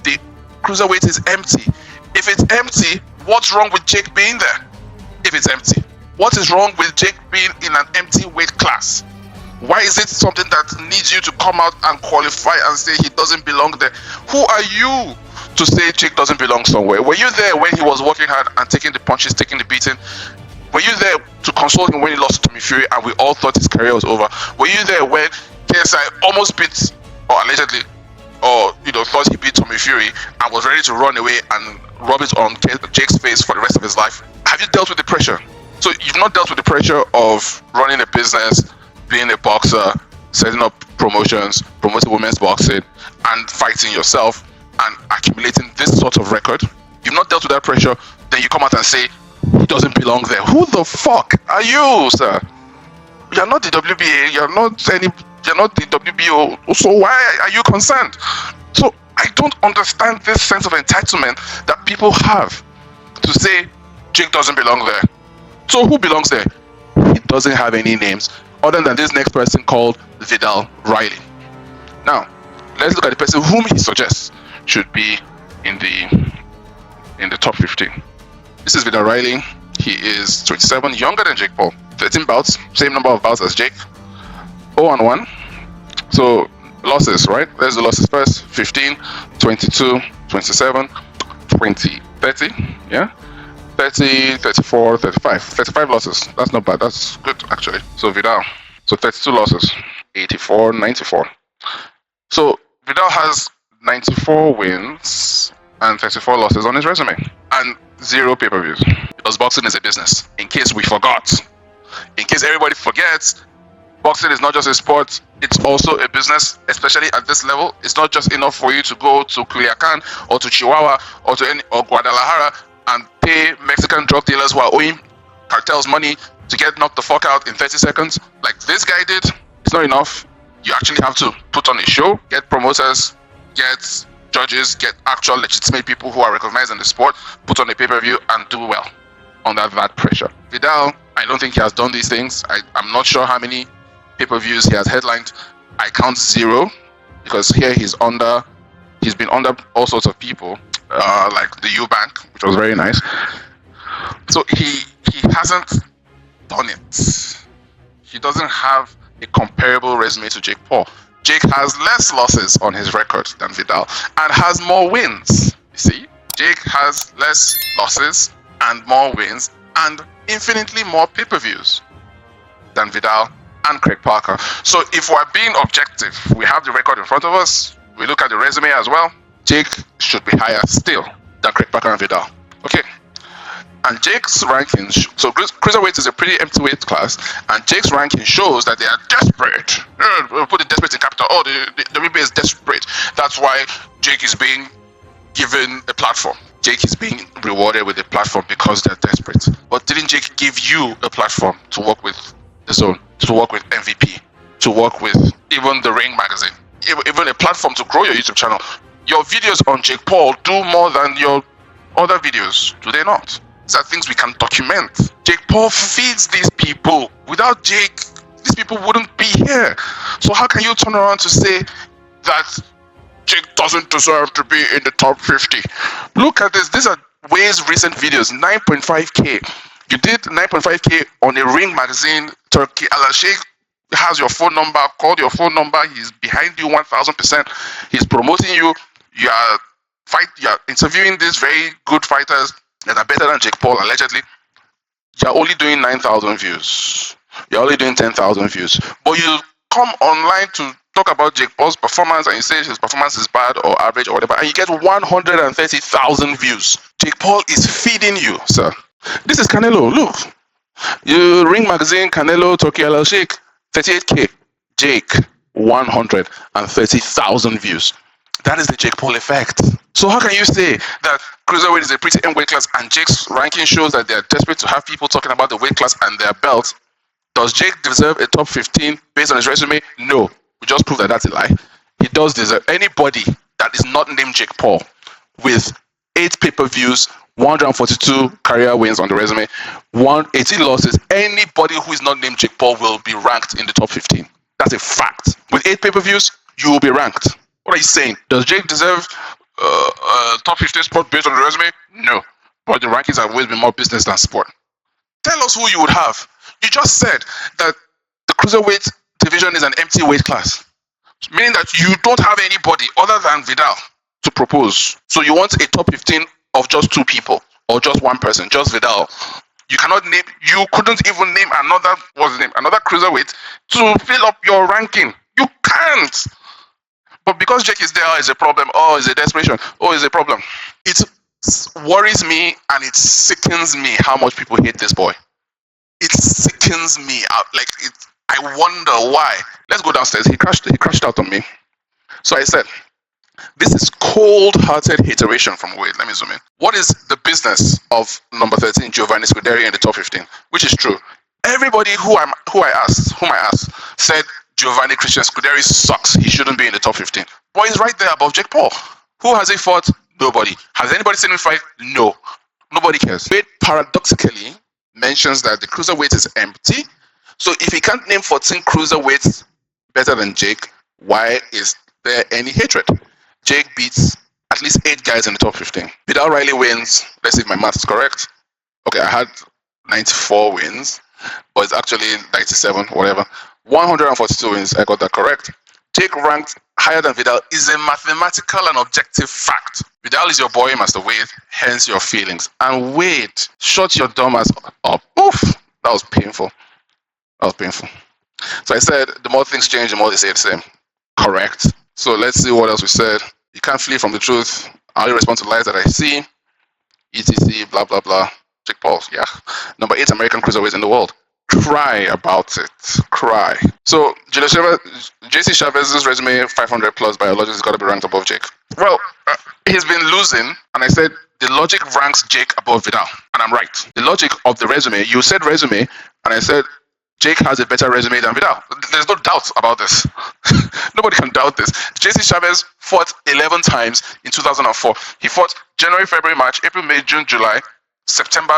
The cruiserweight is empty. If it's empty, what's wrong with Jake being there? If it's empty, what is wrong with Jake being in an empty weight class? Why is it something that needs you to come out and qualify and say he doesn't belong there? Who are you to say Jake doesn't belong somewhere? Were you there when he was working hard and taking the punches, taking the beating? Were you there to console him when he lost to Tommy Fury and we all thought his career was over? Were you there when KSI almost beat, or allegedly, or thought he beat Tommy Fury and was ready to run away and rub it on Jake's face for the rest of his life? Have you dealt with the pressure? So you've not dealt with the pressure of running a business, being a boxer, setting up promotions, promoting women's boxing, and fighting yourself and accumulating this sort of record. You've not dealt with that pressure, then you come out and say he doesn't belong there. Who the fuck are you, sir? You're not the WBA, you're not the WBO, so why are you concerned? So I don't understand this sense of entitlement that people have to say Jake doesn't belong there. So who belongs there? He doesn't have any names other than this next person called Vidal Riley. Now, let's look at the person whom he suggests should be in the top 15. This is Vidal Riley. He is 27, younger than Jake Paul. 13 bouts, same number of bouts as Jake. 0-1. So losses, right? There's the losses first. 15, 22, 27, 20, 30. Yeah. 30, 34, 35. 35 losses. That's not bad. That's good, actually. So Vidal. So 32 losses. 84, 94. So Vidal has 94 wins and 34 losses on his resume. And 0 pay-per-views. Because boxing is a business. In case we forgot. In case everybody forgets, boxing is not just a sport, it's also a business, especially at this level. It's not just enough for you to go to Culiacan or to Chihuahua or Guadalajara and pay Mexican drug dealers who are owing cartels money to get knocked the fuck out in 30 seconds like this guy did. It's not enough. You actually have to put on a show, get promoters, get judges, get actual legitimate people who are recognized in the sport, put on a pay-per-view and do well under that pressure. Vidal, I don't think he has done these things. I'm not sure how many pay-per-views he has headlined. I count 0 because here he's been under all sorts of people, like the Eubank, which was very nice. So he hasn't done it. He doesn't have a comparable resume to Jake Paul. Jake has less losses on his record than Vidal and has more wins. You see, Jake has less losses and more wins and infinitely more pay-per-views than Vidal and Craig Parker. So if we're being objective, we have the record in front of us, we look at the resume as well, Jake should be higher still than Craig Parker and Vidal. Okay. And Jake's rankings, so cruiserweight is a pretty empty weight class, and Jake's ranking shows that they are desperate. We'll put the desperate in capital. Oh, the WBA is desperate. That's why Jake is being given a platform. Jake is being rewarded with a platform because they're desperate. But didn't Jake give you a platform to work with The Zone, to work with MVP, to work with even the Ring magazine, even a platform to grow your YouTube channel? Your videos on Jake Paul do more than your other videos, do they not? These are things we can document. Jake Paul feeds these people. Without Jake, these people wouldn't be here. So how can you turn around to say that Jake doesn't deserve to be in the top 50? Look at this. These are Wade's recent videos. 9.5K. You did 9.5K on a Ring magazine. Turkey Al-Sheikh has your phone number. Call your phone number. He's behind you 1,000%. He's promoting you. You are interviewing these very good fighters that are better than Jake Paul, allegedly. You're only doing 9,000 views. You're only doing 10,000 views. But you come online to talk about Jake Paul's performance and you say his performance is bad or average or whatever, and you get 130,000 views. Jake Paul is feeding you, sir. This is Canelo. Look, you Ring Magazine, Canelo, Turkey LL Sheikh, 38K. Jake, 130,000 views. That is the Jake Paul effect. So how can you say that cruiserweight is a pretty end weight class and Jake's ranking shows that they are desperate to have people talking about the weight class and their belts? Does Jake deserve a top 15 based on his resume? No. We just proved that that's a lie. He does deserve anybody that is not named Jake Paul with 8 pay-per-views, 142 career wins on the resume, 118 losses. Anybody who is not named Jake Paul will be ranked in the top 15. That's a fact. With 8 pay-per-views, you will be ranked. What are you saying? Does Jake deserve a top 15 spot based on the resume? No. But the rankings have always been more business than sport. Tell us who you would have. You just said that the cruiserweight division is an empty weight class, meaning that you don't have anybody other than Vidal to propose. So you want a top 15 of just 2 people or just 1 person, just Vidal. You cannot name. You couldn't even name another. What's his name? Another cruiserweight to fill up your ranking. You can't. But because Jake is there, is a problem. Oh, it's a desperation. Oh, it's a problem. It worries me and it sickens me how much people hate this boy. It sickens me out. Like it. I wonder why. Let's go downstairs. He crashed out on me. So I said, this is cold-hearted hateration from Wade. Let me zoom in. What is the business of number 13, Giovanni Scuderi, in the top 15? Which is true. Everybody whom I asked, said Giovanni Christian Scuderi sucks. He shouldn't be in the top 15. But he's right there above Jake Paul. Who has he fought? Nobody. Has anybody seen him fight? No. Nobody cares. Wade paradoxically mentions that the cruiserweight is empty. So if he can't name 14 cruiserweights better than Jake, why is there any hatred? Jake beats at least 8 guys in the top 15. Vidal Riley wins. Let's see if my math is correct. Okay, I had 94 wins, but it's actually 97, whatever. 142 wins, I got that correct. Jake ranked higher than Vidal is a mathematical and objective fact. Vidal is your boy, Master Wade, hence your feelings. And Wade, shut your dumb ass up. Oof, that was painful. So I said, the more things change, the more they say the same. Correct. So let's see what else we said. You can't flee from the truth. I only respond to lies that I see. ETC, blah, blah, blah. Jake Paul, yeah. Number 8 American cruiserweight in the world. Cry about it. Cry. So JC Chavez's resume, 500 plus biologics, has got to be ranked above Jake. Well, he's been losing, and I said the logic ranks Jake above Vidal, and I'm right. The logic of the resume, you said resume, and I said Jake has a better resume than Vidal. There's no doubt about this. Nobody can doubt this. JC Chavez fought 11 times in 2004. He fought January, February, March, April, May, June, July, September,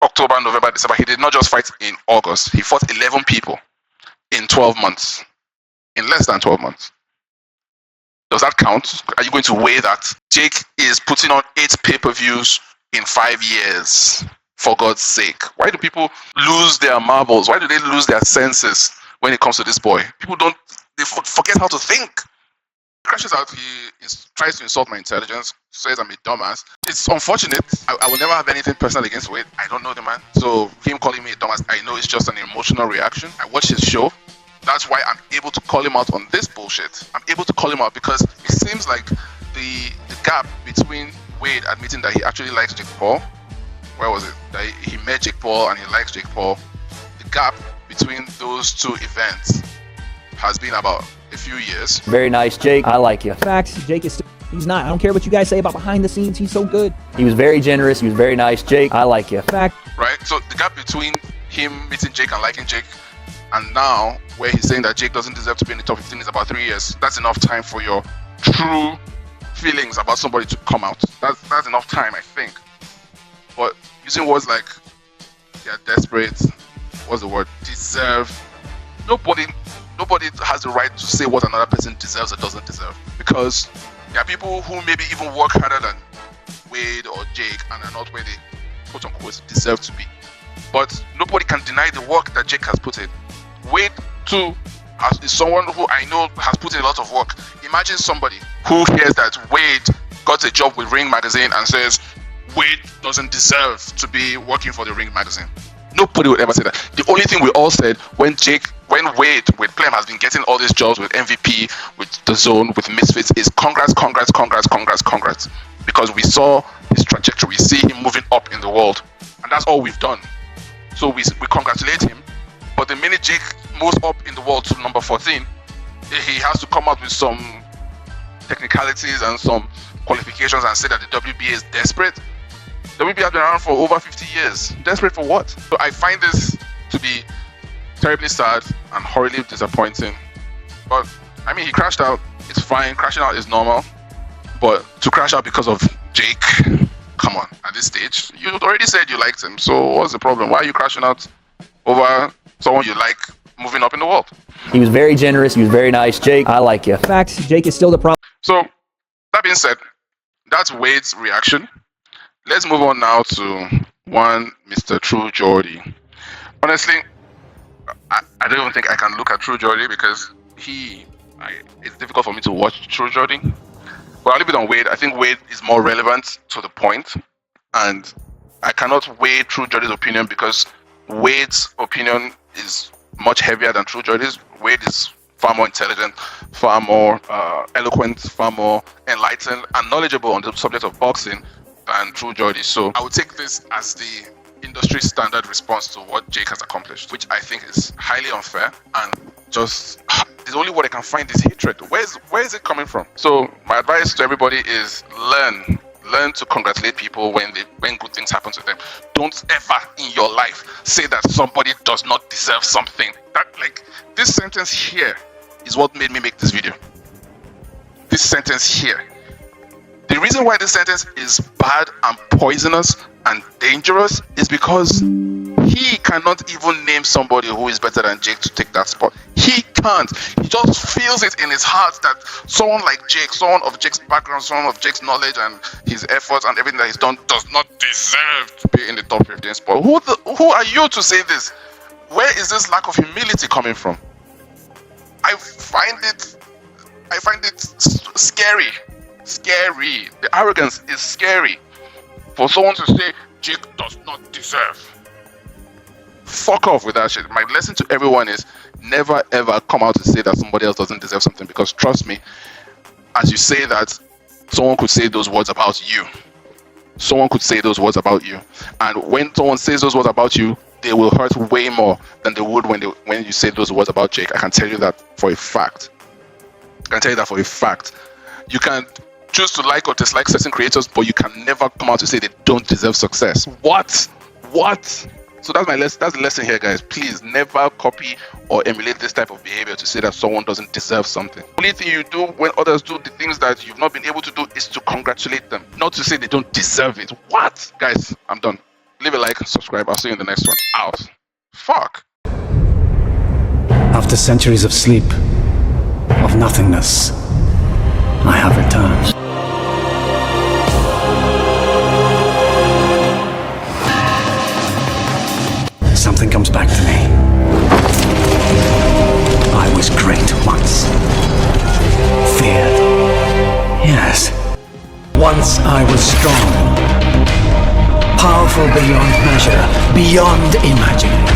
October, November, December. He did not just fight in August. He fought 11 people in 12 months. In less than 12 months. Does that count? Are you going to weigh that? Jake is putting on 8 pay-per-views in 5 years. For God's sake. Why do people lose their marbles? Why do they lose their senses when it comes to this boy? People they forget how to think. He crashes out, he tries to insult my intelligence, says I'm a dumbass. It's unfortunate. I will never have anything personal against Wade. I don't know the man. So him calling me a dumbass, I know it's just an emotional reaction. I watch his show. That's why I'm able to call him out on this bullshit. I'm able to call him out because it seems like the gap between Wade admitting that he actually likes Jake Paul. Where was it? That he met Jake Paul and he likes Jake Paul. The gap between those 2 events has been about a few years. Very nice, Jake. I like you. Facts, Jake is he's not. I don't care what you guys say about behind the scenes. He's so good. He was very generous. He was very nice, Jake. I like you. Fact. Right? So the gap between him meeting Jake and liking Jake and now where he's saying that Jake doesn't deserve to be in the top 15 is about 3 years. That's enough time for your true feelings about somebody to come out. That's enough time, I think. But using words like they're desperate, what's the word? Deserve. Nobody has the right to say what another person deserves or doesn't deserve. Because there are people who maybe even work harder than Wade or Jake and are not where they quote unquote deserve to be. But nobody can deny the work that Jake has put in. Wade too is someone who I know has put in a lot of work. Imagine somebody who hears that Wade got a job with Ring Magazine and says Wade doesn't deserve to be working for the Ring Magazine. Nobody would ever say that. The only thing we all said when WadePlem has been getting all these jobs with MVP, with the Zone, with Misfits, is congrats. Because we saw his trajectory, we see him moving up in the world, and that's all we've done. So we congratulate him. But the minute Jake moves up in the world to number 14, he has to come out with some technicalities and some qualifications and say that the WBA is desperate. WBA has been around for over 50 years. Desperate for what? So I find this to be terribly sad and horribly disappointing. But I mean, he crashed out. It's fine. Crashing out is normal. But to crash out because of Jake, come on. At this stage, you already said you liked him. So what's the problem? Why are you crashing out over someone you like moving up in the world? He was very generous. He was very nice. Jake, I like you. In fact, Jake is still the problem. So that being said, that's Wade's reaction. Let's move on now to one Mr. True Geordie. Honestly, I don't even think I can look at True Geordie because it's difficult for me to watch True Geordie. But I'll leave it on Wade. I think Wade is more relevant to the point, and I cannot weigh True Geordie's opinion because Wade's opinion is much heavier than True Geordie's. Wade is far more intelligent, far more eloquent, far more enlightened and knowledgeable on the subject of boxing than True Geordie. So I would take this as the industry standard response to what Jake has accomplished, which I think is highly unfair and just the only word I can find is hatred. Where is it coming from? So my advice to everybody is learn to congratulate people when good things happen to them. Don't ever in your life say that somebody does not deserve something. That, like, this sentence here is what made me make this video. This sentence here. The reason why this sentence is bad and poisonous and dangerous is because he cannot even name somebody who is better than Jake to take that spot. He can't. He just feels it in his heart that someone like Jake, someone of Jake's background, someone of Jake's knowledge and his efforts and everything that he's done does not deserve to be in the top 15 spot. Who are you to say this? Where is this lack of humility coming from? I find it scary. Scary. The arrogance is scary. For someone to say Jake does not deserve. Fuck off with that shit. My lesson to everyone is never ever come out to say that somebody else doesn't deserve something, because trust me, as you say that, someone could say those words about you. Someone could say those words about you. And when someone says those words about you, they will hurt way more than they would when you say those words about Jake. I can tell you that for a fact. You can choose to like or dislike certain creators, but you can never come out to say they don't deserve success. What? So that's the lesson here, guys. Please never copy or emulate this type of behavior to say that someone doesn't deserve something. The only thing you do when others do the things that you've not been able to do is to congratulate them, not to say they don't deserve it. What? Guys, I'm done. Leave a like and subscribe. I'll see you in the next one. Out. Fuck. After centuries of sleep, of nothingness, I have returned. Something comes back to me. I was great once. Feared. Yes. Once I was strong. Powerful beyond measure, beyond imagining.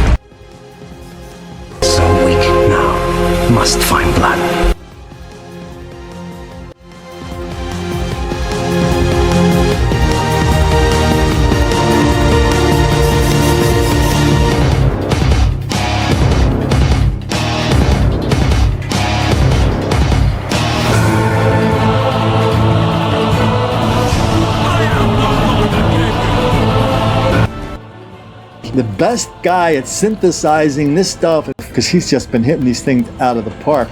So weak now, must find blood. The best guy at synthesizing this stuff, because he's just been hitting these things out of the park.